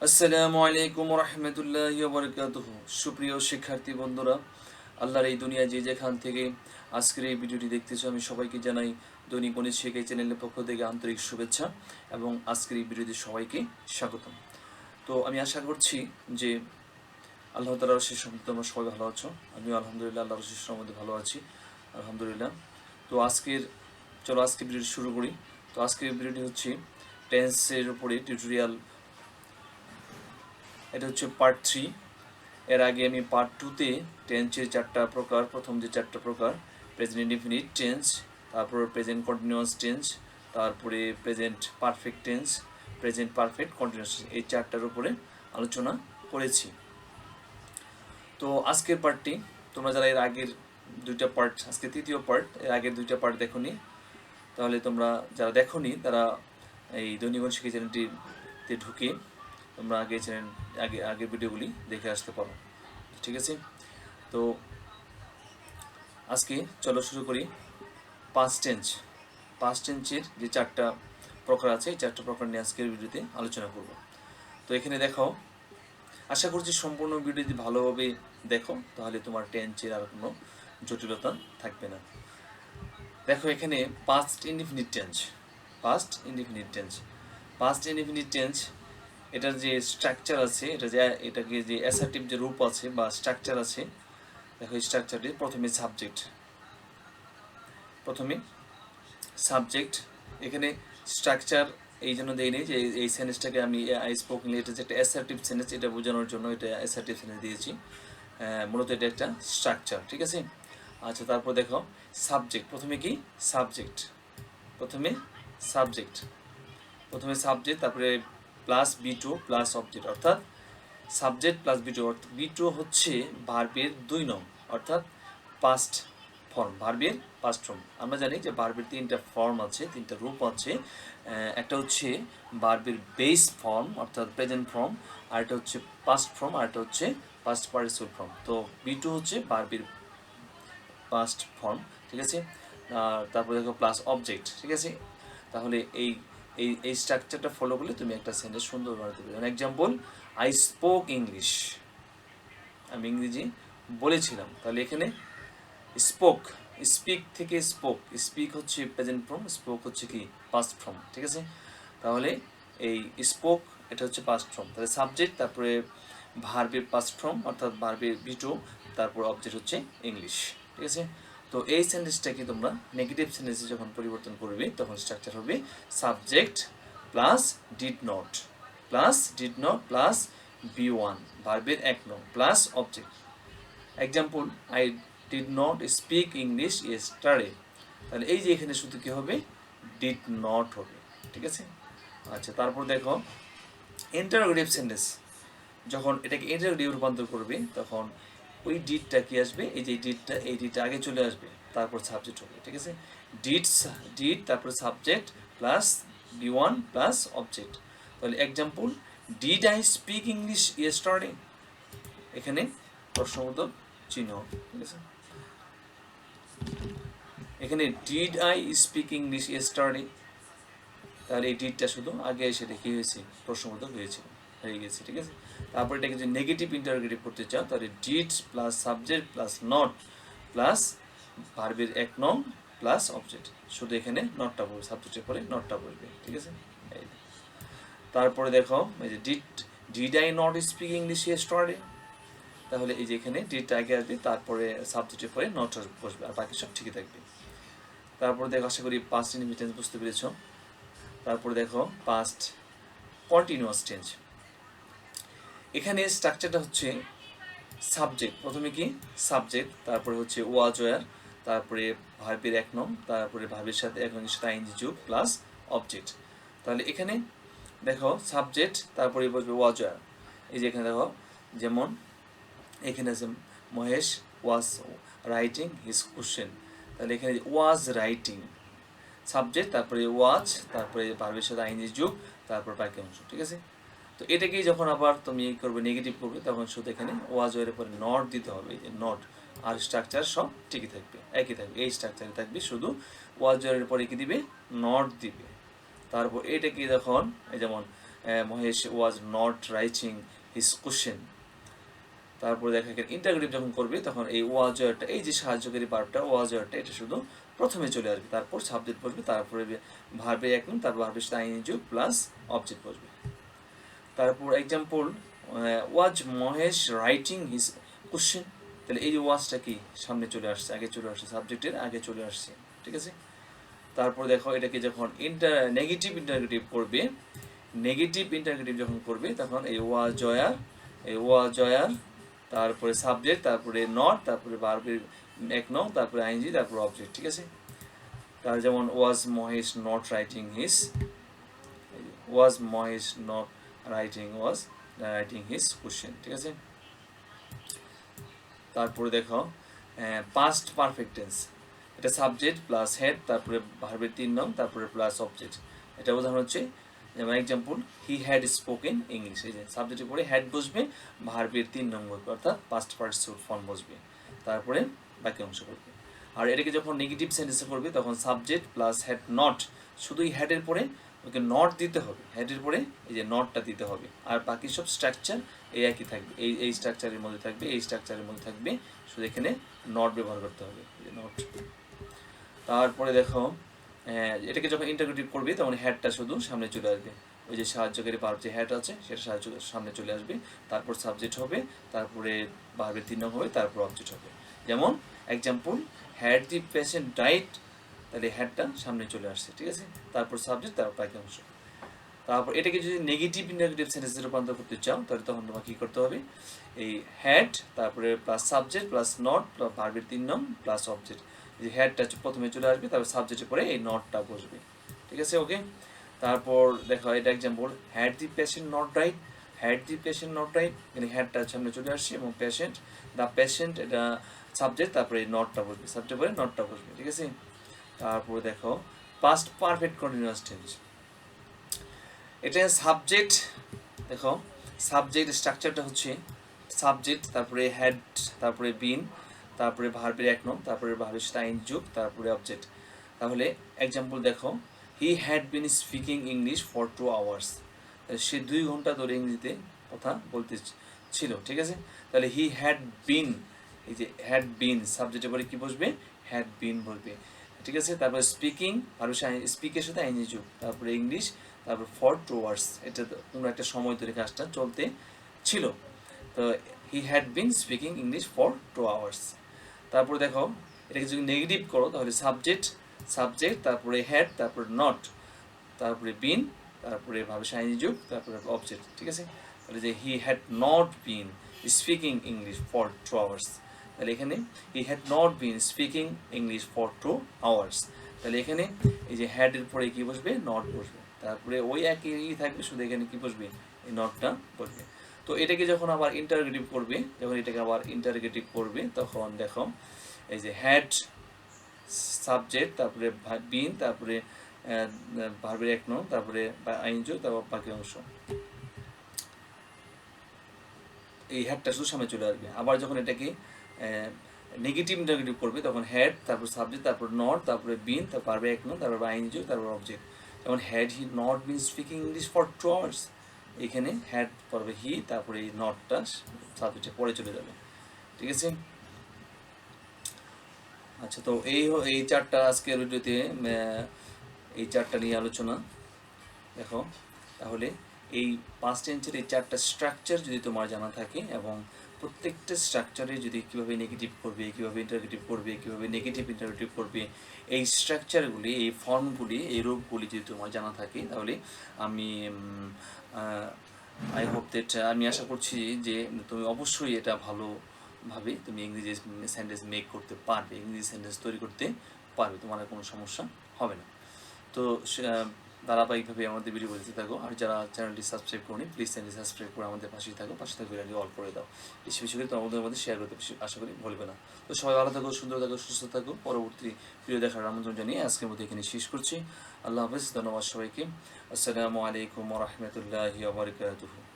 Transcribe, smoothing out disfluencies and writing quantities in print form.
আসসালামু আলাইকুম রহমতুল্লাহি ওয়া বারাকাতুহু। সুপ্রিয় শিক্ষার্থী বন্ধুরা, আল্লাহর এই দুনিয়ায় যে যেখান থেকে আজকের এই ভিডিওটি দেখতেছো, আমি সবাইকে জানাই দৈনিক গণিত শিক্ষা চ্যানেলের পক্ষ থেকে আন্তরিক শুভেচ্ছা এবং আজকের এই ভিডিওতে সবাইকে স্বাগতম। তো আমি আশা করছি যে আল্লাহ তাআলার শেষ সম্মতি তোমরা সবাই ভালো আছো। আমিও আলহামদুলিল্লাহ আল্লাহর শেষ সম্মতি ভালো আছি, আলহামদুলিল্লাহ। তো চলো আজকে ভিডিওটি শুরু করি। তো আজকের ভিডিওটি হচ্ছে টেন্সের উপরে টিউটোরিয়াল। এটা হচ্ছে পার্ট 3। এর আগে আমি পার্ট 2-তে টেন্সের 4টা প্রকার, প্রথম যে 4টা প্রকার প্রেজেন্ট ইনডিফিনিট টেন্স, তারপর প্রেজেন্ট কন্টিনিউয়াস টেন্স, তারপরে present perfect tense, present perfect continuous tense, এই 4টার উপরে আলোচনা করেছি। তো আজকের পার্টটি তোমরা যারা এর আগের 2টা পার্ট, আজকে 3য় পার্ট, এর আগের 2টা পার্ট দেখোনি, তাহলে তোমরা যারা দেখোনি তারা এই দৈনিক গণিত শিক্ষা চ্যানেলটিতে ঢুকে তোমরা আগের ভিডিওগুলি দেখে আসতে পারো, ঠিক আছে? তো আজকে চলো শুরু করি। পাস্ট টেন্সের যে 4টা প্রকার আছে, এই 4টা প্রকার নিয়ে আজকের ভিডিওতে আলোচনা করব। তো এখানে দেখো, আশা করছি সম্পূর্ণ ভিডিও যদি ভালোভাবে দেখো তাহলে তোমার টেন্সের আর কোনো জটিলতা থাকবে না। দেখো এখানে পাস্ট ইনডিফিনিট টেন্স, এটার যে স্ট্রাকচার আছে, এটাকে যে অ্যাসার্টিভ যে রূপ আছে বা স্ট্রাকচার আছে, দেখো স্ট্রাকচারটি প্রথমে সাবজেক্ট। এখানে স্ট্রাকচার এই জন্য দেয়নি যে এই সেন্টেন্সটাকে আমি আই স্পোকেন, এটা যে একটা অ্যাসার্টিভ সেন্টেন্স, এটা বোঝানোর জন্য এটা অ্যাসার্টিভ সেন্টেন্স দিয়েছি। মূলত এটা একটা স্ট্রাকচার, ঠিক আছে? আচ্ছা, তারপর দেখো সাবজেক্ট। প্রথমে সাবজেক্ট তারপরে প্লাস B2 প্লাস অবজেক্ট, অর্থাৎ সাবজেক্ট প্লাস B2। B2 হচ্ছে ভার্বের 2 নং, অর্থাৎ পাস্ট ফর্ম, ভার্বের পাস্ট ফর্ম। আমরা জানি যে ভার্বের 3টা ফর্ম আছে, 3টা রূপ আছে। একটা হচ্ছে ভার্বের বেস ফর্ম অর্থাৎ প্রেজেন্ট ফর্ম, আর একটা হচ্ছে পাস্ট ফর্ম, আর একটা হচ্ছে পাস্ট পার্টিসিপল ফর্ম। তো B2 হচ্ছে ভার্বের পাস্ট ফর্ম, ঠিক আছে? তারপরে দেখো প্লাস অবজেক্ট, ঠিক আছে? তাহলে এই এই এই স্ট্রাকচারটা ফলো করলে তুমি একটা সেন্টেন্স সুন্দর বানাতে পারবে। এক্সাম্পল, আই স্পোক ইংলিশ, আমি ইংরেজি বলেছিলাম। তাহলে এখানে স্পোক, স্পিক থেকে স্পিক হচ্ছে প্রেজেন্ট ফর্ম, স্পোক হচ্ছে কি পাস্ট ফর্ম, ঠিক আছে? তাহলে এই স্পোক এটা হচ্ছে পাস্ট ফর্ম। তাহলে সাবজেক্ট, তারপরে ভার্বের পাস্ট ফর্ম অর্থাৎ ভার্বের B2, তারপর অবজেক্ট হচ্ছে ইংলিশ, ঠিক আছে? তো এই সেন্টেন্সটাকে তোমরা নেগেটিভ সেন্টেন্সে যখন পরিবর্তন করবে তখন স্ট্রাকচার হবে subject plus did not plus B1 ভার্বের 1 নং plus object. Example, I did not speak English yesterday. তাহলে এই যে এখানে শুধু কী হবে, ডিড নট হবে, ঠিক আছে? আচ্ছা, তারপর দেখো ইন্টারোগেটিভ সেন্টেন্স, যখন এটাকে ইন্টারোগেটিভ রূপান্তর করবে তখন ওই ডিডটা কি আসবে, এই যে ডিডটা আগে চলে আসবে, তারপর সাবজেক্ট হবে, ঠিক আছে? ডিড তারপর subject plus B1 plus object. তাহলে example, did I speak English yesterday, এখানে প্রশ্নবোধক চিহ্ন, ঠিক আছে? এখানে did I speak English yesterday, তাহলে এই ডিডটা শুধু আগে এসে কি হয়েছে, প্রশ্নবোধক হয়ে গেছে, ঠিক আছে? তারপর এটাকে যদি নেগেটিভ ইন্টারোগেটিভ করতে চাও তাহলে did plus subject plus not plus ভার্বের 1 নং প্লাস অবজেক্ট, শুধু এখানে নটটা বলবে, সাবজেক্টের পরে নটটা বলবে, ঠিক আছে? তারপরে দেখো এই যে did I not speak English yesterday, তাহলে এই যে এখানে ডিডটা আগে আসবে, তারপরে সাবজেক্টের পরে নট বসবে, আর বাকি সব ঠিকই থাকবে। তারপরে দেখো, আশা করি পাস্ট ইনডিফিনিট টেন্স বুঝতে পেরেছ। তারপরে দেখো পাস্ট কন্টিনিউয়াস টেন্স। এখানে স্ট্রাকচারটা হচ্ছে সাবজেক্ট, প্রথমে কি সাবজেক্ট, তারপরে হচ্ছে ওয়াজ ওয়ার, তারপরে ভার্বের 1 নং, তারপরে ভার্বের সাথে 1 নং সাথে আইএনজি যোগ প্লাস অবজেক্ট। তাহলে এখানে দেখো সাবজেক্ট, তারপরে বসবে ওয়াজ ওয়ার। এই যে এখানে দেখো, যেমন এখানে আছে Mahesh was writing his question, তাহলে এখানে ওয়াজ রাইটিং সাবজেক্ট, তারপরে ওয়াজ, তারপরে ভার্বের সাথে আইএনজি যোগ, তারপর বাকি অংশ, ঠিক আছে? তো এটাকেই যখন আবার তুমি করবে নেগেটিভ করবে তখন শুধু এখানে ওয়াজ ওয়ারের পরে নট দিতে হবে, এই যে নট, আর স্ট্রাকচার সব ঠিকই থাকবে, একই থাকবে, এই স্ট্রাকচারে থাকবে, শুধু ওয়াজ ওয়ারের পরে কি দিবে, নট দিবে। তারপর এটাকে যখন এই যেমন Mahesh was not writing his question. তারপরে দেখা গেল ইন্টারোগেটিভ যখন করবে তখন এই ওয়াজারটা, এই যে সাহায্যকারী ভার্বটা ওয়াজারটা, এটা শুধু প্রথমে চলে আসবে, তারপর সাবজেক্ট বসবে, তারপরে ভার্বে এক নাম, তারপর ভার্বের সাথে আইএনজি প্লাস অবজেক্ট বসবে। তারপর এক্সাম্পল, ওয়াজ মহেশ রাইটিং হিজ কোশ্চেন, তাহলে এই যে ওয়াজটা কি সামনে চলে আসছে, আগে চলে আসছে, সাবজেক্টের আগে চলে আসছে, ঠিক আছে। তারপর দেখো এটাকে যখন নেগেটিভ ইন্টারোগেটিভ করবে, নেগেটিভ ইন্টারোগেটিভ যখন করবে তখন এই ওয়াজয়ার তারপরে সাবজেক্ট, তারপরে নট, তারপরে ভার্বের এক নং, তারপরে আইএনজি, তারপরে অবজেক্ট, ঠিক আছে। তার যেমন was Mahesh not writing his, was Mahesh not writing his question, ঠিক আছে। তারপরে দেখো পাস্ট পারফেক্ট টেন্স, এটা সাবজেক্ট প্লাস হেড, তারপরে ভার্বের 3 নং, তারপরে প্লাস অবজেক্ট। এটা উদাহরণ হচ্ছে, যেমন example, he had spoken English, এই যে সাবজেক্টের পরে হ্যাড বসবে, ভার্বের 3 নম্বর অর্থাৎ পাস্ট পার্টিসিপল ফর্ম বসবে, তারপরে বাকি অংশ করবে। আর এটাকে যখন নেগেটিভ সেন্টেন্সে করবে তখন সাবজেক্ট প্লাস হেড নট, শুধু এই হেডের পরে ওকে নট দিতে হবে, হেডের পরে এই যে নটটা দিতে হবে, আর বাকি সব স্ট্রাকচার এই একই থাকবে, এই স্ট্রাকচারের মধ্যে থাকবে, এই স্ট্রাকচারের মধ্যে থাকবে, শুধু এখানে নট ব্যবহার করতে হবে, এই যে নট। তারপরে দেখো এটাকে যখন ইন্টারোগেটিভ করবে তখন হেডটা শুধু সামনে চলে আসবে, ওই যে সাহায্যকারী ভার্ব যে হেড আছে সেটা সামনে চলে আসবে, তারপর সাবজেক্ট হবে, তারপরে ভার্বের 3 নং হবে, তারপর অবজেক্ট হবে। যেমন এক্সাম্পল, হ্যাড দি পেশেন্ট ডাইট, তাহলে হেডটা সামনে চলে আসছে, ঠিক আছে, তারপর সাবজেক্ট, তারপর বাকি অংশ। তারপর এটাকে যদি নেগেটিভ ইন্টারোগেটিভ সেন্টেন্সে রূপান্তর করতে চাও তাহলে তখন তোমাকে কী করতে হবে, এই হ্যাড, তারপরে plus subject plus not plus ভার্বের 3 নং প্লাস অবজেক্ট, যে হ্যাডটা প্রথমে চলে আসবে, তারপর সাবজেক্টের পরে এই নটটা বসবে, ঠিক আছে, ওকে। তারপর দেখো এটা example, had the patient not right, had the patient not right, মানে হ্যাডটা সামনে চলে আসছে, এবং পেশেন্ট, দ্য পেশেন্ট, এটা সাবজেক্ট, তারপরে এই নটটা বসবে, সাবজেক্টের পরে নটটা বসবে, ঠিক আছে। তারপরে দেখো পাস্ট পারফেক্ট কন্টিনিউয়াস টেন্স, এটা সাবজেক্ট, দেখো সাবজেক্ট স্ট্রাকচারটা হচ্ছে সাবজেক্ট, তারপরে হেড, তারপরে বিন, তারপরে ভার্বের 1 নং, তারপরে ভার্বের সাথে আইন যোগ, তারপরে অবজেক্ট। তাহলে এক্সাম্পল দেখো, he had been speaking English for 2 hours, সে 2 ঘন্টা ধরে ইংরেজিতে কথা বলতে ছিল, ঠিক আছে। তাহলে হি হ্যাড বিন, এই যে হ্যাড বিন সাবজেক্টের পরে কী বসবে, হ্যাড বিন বলবে, ঠিক আছে। তারপরে স্পিকিং, ভার্বের স্পিকের সাথে আইনি যোগ, তারপরে ইংলিশ, তারপর ফর 2 আওয়ার্স, এটা কোনো একটা সময় ধরে কাজটা চলতে ছিল, তো হি had been speaking English for 2 hours. তারপর দেখো এটাকে যদি নেগেটিভ করো তাহলে সাবজেক্ট, তারপরে হেড, তারপরে নট, তারপরে বিন, তারপরে ভার্বের আইনি যোগ, তারপরে অবজেক্ট, ঠিক আছে। তাহলে যে he had not been speaking English for 2 hours, তাহলে এখানে he had not been speaking English for 2 hours, তাহলে এখানে এই যে হ্যাডের পরে কী বসবে, নট বসবে, তারপরে ওই একই থাকবে, শুধু এখানে কী বসবে, এই নটটা বসবে। তো এটাকে যখন আবার ইন্টারোগেটিভ করবে, যখন এটাকে আবার ইন্টারোগেটিভ করবে তখন দেখো এই যে হ্যাড সাবজেক্ট, তারপরে বিন, তারপরে ভার্বের 1 নং, তারপরে আইনযোগ, তারপর বাকি অংশ, এই হ্যাডটা শুধু সামনে চলে আসবে। আবার যখন এটাকে নেগেটিভ ইন্টারোগেটিভ করবে তখন হ্যাড, তারপর সাবজেক্ট, তারপর নট, তারপরে বিন, তারপর ভার্বের 1 নং, তারপর আইনযোগ, তারপর অবজেক্ট। যেমন had he not been speaking English for 2 hours, এখানে হ্যাড পড়বে হি, তারপরে এই নটটা সাবজেক্টে পরে চলে যাবে, ঠিক আছে। আচ্ছা, তো এই চারটা আজকের ভিডিওতে এই চারটা নিয়ে আলোচনা দেখো। তাহলে এই পাস্ট টেন্সের এই চারটা স্ট্রাকচার যদি তোমার জানা থাকে, এবং প্রত্যেকটা স্ট্রাকচারে যদি কীভাবে নেগেটিভ করবে, কীভাবে ইন্টারোগেটিভ করবে, কীভাবে নেগেটিভ ইন্টারোগেটিভ করবে, এই স্ট্রাকচারগুলি, এই ফর্মগুলি, এই রূপগুলি যদি তোমার জানা থাকে, তাহলে আমি আই হোপ দ্যাট, আমি আশা করছি যে তুমি অবশ্যই এটা ভালোভাবে তুমি ইংরেজি সেন্টেন্স মেক করতে পারবে, ইংরেজি সেন্টেন্স তৈরি করতে পারবে, তোমার আর কোনো সমস্যা হবে না। তো ধারাবাহিকভাবে আমাদের ভিডিও দেখতে থাকো, আর যারা চ্যানেলটি সাবস্ক্রাইব করনি প্লিজ চ্যানেলটি সাবস্ক্রাইব করে আমাদের পাশেই থাকো, পাশে থাকবে অল করে দাও, বেশি বেশি করে তোমাদের মধ্যে শেয়ার করতে আশা করি ভুলবে না। তো সবাই ভালো থাকো, সুন্দর থাকো, সুস্থ থাকো, পরবর্তী ভিডিও দেখার আমন্ত্রণ জানিয়ে আজকের মধ্যে এখানে শেষ করছি। আল্লাহ হাফেজ, ধন্যবাদ সবাইকে, আসসালামু আলাইকুম ওয়া রাহমাতুল্লাহি ওয়া বারাকাতুহু।